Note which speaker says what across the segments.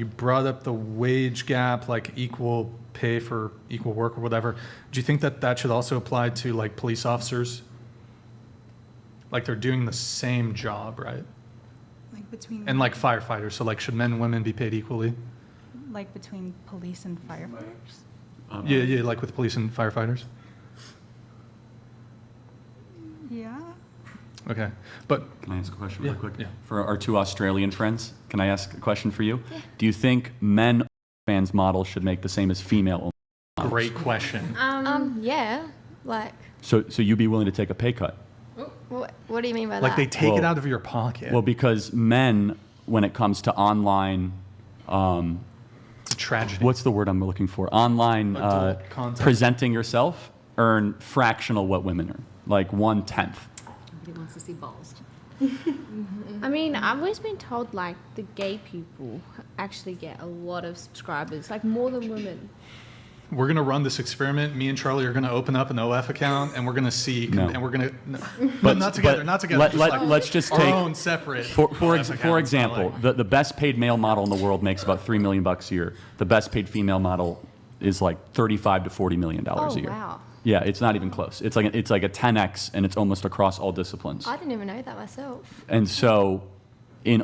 Speaker 1: you brought up the wage gap, like equal pay for equal work or whatever. Do you think that that should also apply to like police officers? Like they're doing the same job, right?
Speaker 2: Like between
Speaker 1: And like firefighters. So like should men and women be paid equally?
Speaker 2: like between police and firefighters?
Speaker 1: Yeah, like with police and firefighters.
Speaker 2: Yeah.
Speaker 1: Okay. But
Speaker 3: Can I ask a question
Speaker 1: Yeah,
Speaker 3: real quick?
Speaker 1: yeah.
Speaker 3: For our two Australian friends, can I ask a question for you? Yeah. Do you think men fans models should make the same as female models?
Speaker 1: great question.
Speaker 4: Yeah, like,
Speaker 3: So you'd be willing to take a pay cut?
Speaker 4: what do you mean by
Speaker 1: Like they
Speaker 4: that?
Speaker 1: take it
Speaker 3: Well-
Speaker 1: out of your pocket.
Speaker 3: Well, because men, when it comes to online,
Speaker 1: It's a tragedy.
Speaker 3: what's the word I'm looking for? Online
Speaker 1: Adult content.
Speaker 3: presenting yourself earn fractional what women earn, like 1/10.
Speaker 5: Nobody wants to see balls.
Speaker 6: I mean, I've always been told like the gay people actually get a lot of subscribers, like more than women.
Speaker 1: We're going to run this experiment. Me and Charlie are going to open up an OF account and we're going to see.
Speaker 3: No.
Speaker 1: And we're going to. No. But not together. Not together. just like
Speaker 3: Let's just
Speaker 1: our
Speaker 3: take,
Speaker 1: own separate.
Speaker 3: for
Speaker 1: OF accounts,
Speaker 3: example,
Speaker 1: not
Speaker 3: the best paid male model in the world makes about $3 million a year. The best paid female model is like $35 to $40 million
Speaker 6: Oh
Speaker 3: a year.
Speaker 6: wow!
Speaker 3: Yeah, it's not even close. It's like a 10x, and it's almost across all disciplines.
Speaker 4: I didn't even know that myself.
Speaker 3: And so, in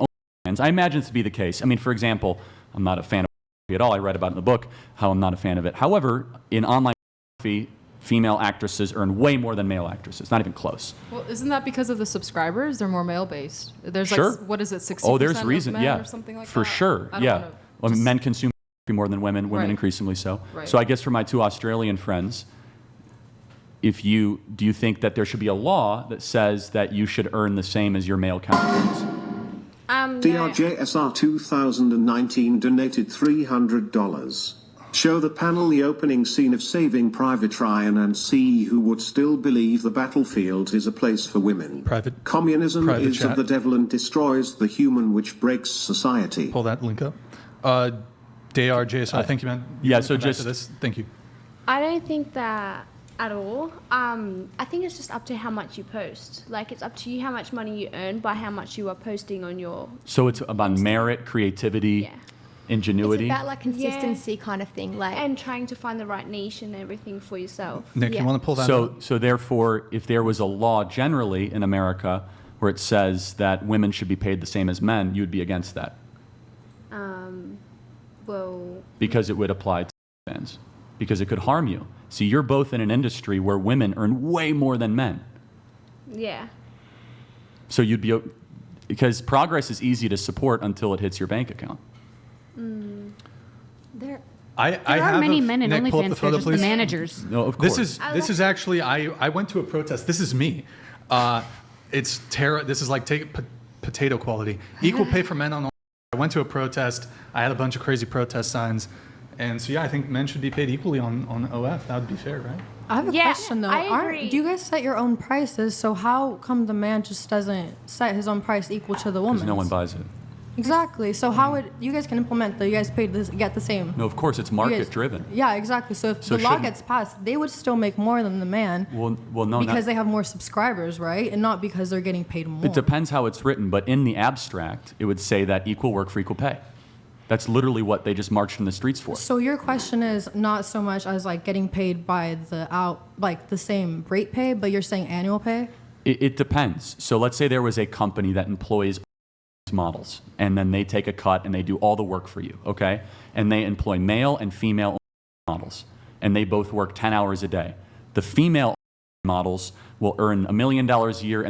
Speaker 3: OnlyFans, I imagine this to be the case. I mean, for example, I'm not a fan of pornography at all. I read about it in the book how I'm not a fan of it. However, in online pornography, female actresses earn way more than male actresses. Not even close.
Speaker 5: Well, isn't that because of the subscribers? They're more male-based. There's
Speaker 3: Sure.
Speaker 5: like, what is it, 60%
Speaker 3: Oh, there's reason.
Speaker 5: of men
Speaker 3: Yeah,
Speaker 5: or something like
Speaker 3: for
Speaker 5: that?
Speaker 3: sure.
Speaker 5: I don't
Speaker 3: Yeah.
Speaker 5: wanna
Speaker 3: I mean,
Speaker 5: just-
Speaker 3: men consume more than women. Women
Speaker 5: Right.
Speaker 3: increasingly so.
Speaker 5: Right.
Speaker 3: So I guess for my two Australian friends, do you think that there should be a law that says that you should earn the same as your male counterparts?
Speaker 6: No,
Speaker 7: DRJSR 2019 donated $300. Show the panel the opening scene of Saving Private Ryan and see who would still believe the battlefield is a place for women. Communism
Speaker 1: private
Speaker 7: is
Speaker 1: chat.
Speaker 7: of the devil and destroys the human, which breaks society.
Speaker 1: Pull that link up. DRJSR, thank you, man.
Speaker 3: yeah, so
Speaker 1: Come back to
Speaker 3: just-
Speaker 1: this. Thank you.
Speaker 6: I don't think that at all. I think it's just up to how much you post. Like it's up to you how much money you earn by how much you are posting on your.
Speaker 3: So it's about merit, creativity,
Speaker 6: Yeah.
Speaker 3: ingenuity.
Speaker 4: It's about like consistency kind of thing. Like,
Speaker 6: And trying to find the right niche and everything for yourself.
Speaker 1: Nick,
Speaker 4: Yeah.
Speaker 1: you want to pull that
Speaker 3: So,
Speaker 1: up?
Speaker 3: so therefore, if there was a law generally in America where it says that women should be paid the same as men, you would be against that
Speaker 6: Well,
Speaker 3: because it would apply to fans, because it could harm you. See, you're both in an industry where women earn way more than men.
Speaker 6: yeah.
Speaker 3: So you'd be, because progress is easy to support until it hits your bank account.
Speaker 4: there,
Speaker 1: I
Speaker 8: There
Speaker 1: have
Speaker 8: are many
Speaker 1: a-
Speaker 8: men in
Speaker 1: Nick, pull up the
Speaker 8: OnlyFans. They're
Speaker 1: photo,
Speaker 8: just the
Speaker 1: please.
Speaker 8: managers.
Speaker 3: No, of course.
Speaker 1: This is actually I went to a protest. This is me. It's This is like potato quality. Equal pay for men on. I went to a protest. I had a bunch of crazy protest signs, and so yeah, I think men should be paid equally on OF. That would be fair, right?
Speaker 2: I have a
Speaker 6: Yeah,
Speaker 2: question though.
Speaker 6: I agree.
Speaker 2: Do you guys set your own prices? So how come the man just doesn't set his own price equal to the woman?
Speaker 3: Because no one buys it.
Speaker 2: Exactly. So how would you guys can implement that? You guys paid this, get the same.
Speaker 3: No, of course, it's
Speaker 2: You guys-
Speaker 3: market driven.
Speaker 2: Yeah, exactly. So if
Speaker 3: So
Speaker 2: the law
Speaker 3: shouldn't-
Speaker 2: gets passed, they would still make more than the man
Speaker 3: Well, no,
Speaker 2: because
Speaker 3: not,
Speaker 2: they have more subscribers, right? And not because they're getting paid more.
Speaker 3: it depends how it's written, but in the abstract, it would say that equal work for equal pay. That's literally what they just marched in the streets for.
Speaker 2: So your question is not so much as like getting paid by the same rate pay, but you're saying annual pay?
Speaker 3: It depends. So let's say there was a company that employs models, and then they take a cut and they do all the work for you, okay? And they employ male and female models, and they both work 10 hours a day. The female models will earn $1 million a year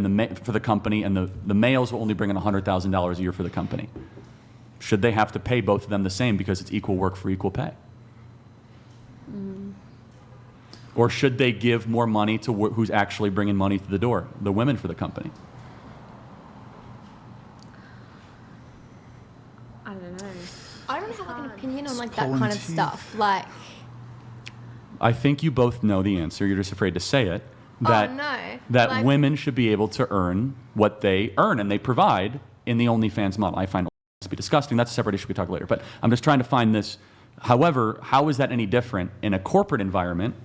Speaker 3: for the company, and the males will only bring in $100,000 a year for the company. Should they have to pay both of them the same because it's equal work for equal pay? Or should they give more money to who's actually bringing money to the door, the women for the company?
Speaker 6: I don't know.
Speaker 4: I don't have like an opinion on like that
Speaker 1: Pulling
Speaker 4: kind of
Speaker 1: teeth.
Speaker 4: stuff. Like,
Speaker 3: I think you both know the answer. You're just afraid to say it. That,
Speaker 4: no.
Speaker 3: that
Speaker 4: Like-
Speaker 3: women should be able to earn what they earn and they provide in the OnlyFans model. I find it to be disgusting. That's a separate issue we talk later. But I'm just trying to find this. However, how is that any different in a corporate environment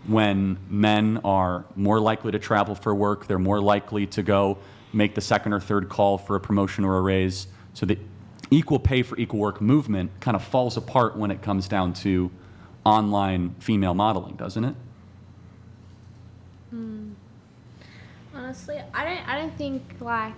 Speaker 3: when men are more likely to travel for work, they're more likely to go make the second or third call for a promotion or a raise, so that equal pay for equal work movement kind of falls apart when it comes down to online female modeling, doesn't it?
Speaker 6: Honestly, I don't think like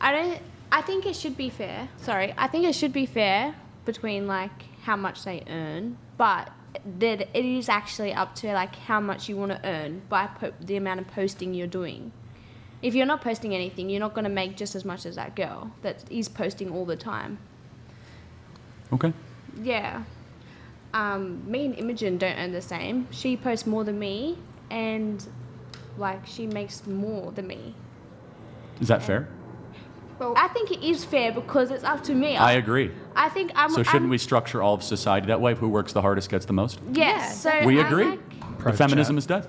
Speaker 6: I think it should be fair. Sorry, I think it should be fair between like how much they earn, but that it is actually up to like how much you want to earn by the amount of posting you're doing. If you're not posting anything, you're not going to make just as much as that girl that is posting all the time.
Speaker 3: Okay.
Speaker 6: Yeah. Me and Imogen don't earn the same. She posts more than me, and like she makes more than me.
Speaker 3: Is that fair?
Speaker 6: Well, I think it is fair because it's up to me.
Speaker 3: I agree.
Speaker 6: I think I'm.
Speaker 3: So shouldn't we structure all of society that way? Who works the hardest gets the most?
Speaker 6: Yes.
Speaker 2: Yeah,
Speaker 6: So
Speaker 3: We
Speaker 6: I'm
Speaker 3: agree.
Speaker 6: like,
Speaker 3: The feminism is dead.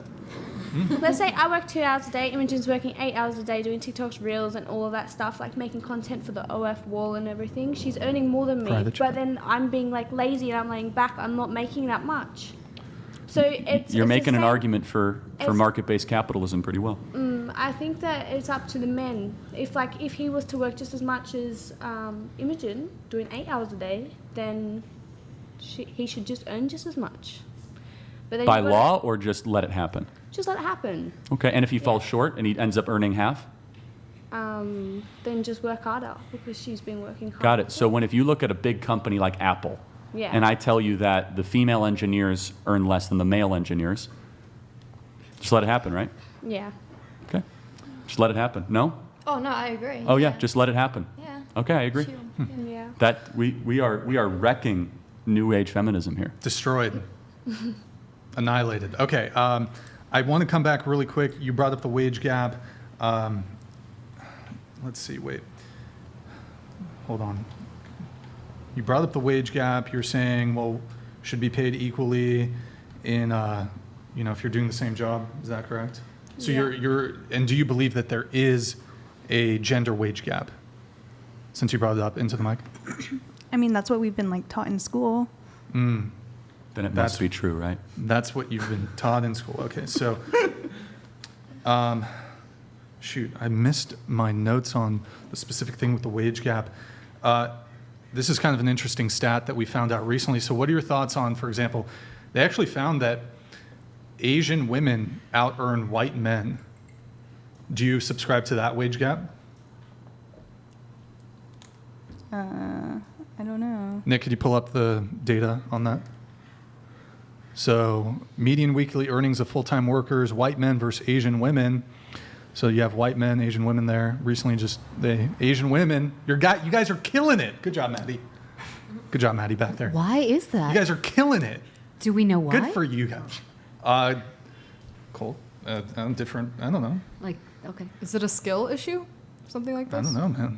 Speaker 6: let's say I work 2 hours a day. Imogen's working 8 hours a day doing TikToks, reels, and all of that stuff, like making content for the OF wall and everything. She's earning more than me,
Speaker 1: Private chat.
Speaker 6: but then I'm being like lazy and I'm laying back. I'm not making that much. So it's
Speaker 3: You're
Speaker 6: it's the
Speaker 3: making an
Speaker 6: same-
Speaker 3: argument for
Speaker 6: it's-
Speaker 3: market-based capitalism pretty well.
Speaker 6: I think that it's up to the men. If he was to work just as much as Imogen, doing 8 hours a day, then he should just earn just as much. But then
Speaker 3: By
Speaker 6: you've gotta-
Speaker 3: law or just let it happen?
Speaker 6: just let it happen.
Speaker 3: Okay, and if he falls short and he ends up earning half?
Speaker 6: Then just work harder because she's been working hard.
Speaker 3: Got it. So if you look at a big company like Apple,
Speaker 6: Yeah.
Speaker 3: and I tell you that the female engineers earn less than the male engineers, just let it happen, right?
Speaker 6: Yeah.
Speaker 3: Okay. Just let it happen. No?
Speaker 4: Oh no, I agree.
Speaker 3: Oh yeah, just let it happen.
Speaker 4: Yeah.
Speaker 3: Okay, I agree.
Speaker 6: Yeah.
Speaker 3: That we are wrecking new age feminism here.
Speaker 1: Destroyed. Annihilated. Okay. I want to come back really quick. You brought up the wage gap. Let's see. Wait. Hold on. You brought up the wage gap. You're saying, well, should be paid equally in, if you're doing the same job. Is that correct? So
Speaker 6: Yeah.
Speaker 1: and do you believe that there is a gender wage gap? Since you brought it up into the mic.
Speaker 8: I mean, that's what we've been like taught in school.
Speaker 3: Then it
Speaker 1: That's-
Speaker 3: must be true, right?
Speaker 1: That's what you've been taught in school. Okay, so, shoot, I missed my notes on the specific thing with the wage gap. This is kind of an interesting stat that we found out recently. So what are your thoughts on, for example, they actually found that Asian women out-earn white men. Do you subscribe to that wage gap?
Speaker 8: I don't know.
Speaker 1: Nick, could you pull up the data on that? So median weekly earnings of full-time workers, white men versus Asian women. So you have white men, Asian women there. Recently just the Asian women. You guys are killing it. Good job, Maddie. Good job, Maddie, back there.
Speaker 9: Why is that?
Speaker 1: You guys are killing it.
Speaker 9: Do we know why?
Speaker 1: Good for you guys. Cool. Different. I don't know.
Speaker 9: Like, okay.
Speaker 5: Is it a skill issue? Something like this?
Speaker 1: I don't know, man.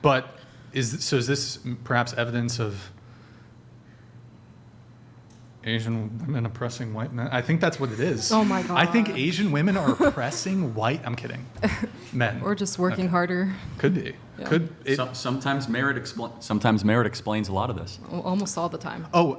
Speaker 1: But is this perhaps evidence of Asian women oppressing white men? I think that's what it is.
Speaker 5: Oh my
Speaker 1: I think
Speaker 5: gosh.
Speaker 1: Asian women are oppressing white. I'm kidding. Men.
Speaker 5: Or just working
Speaker 1: Okay.
Speaker 5: harder.
Speaker 1: Could be.
Speaker 5: Yeah.
Speaker 1: Could it?
Speaker 3: Sometimes merit explains a lot of this.
Speaker 5: Almost all the time.
Speaker 1: Oh,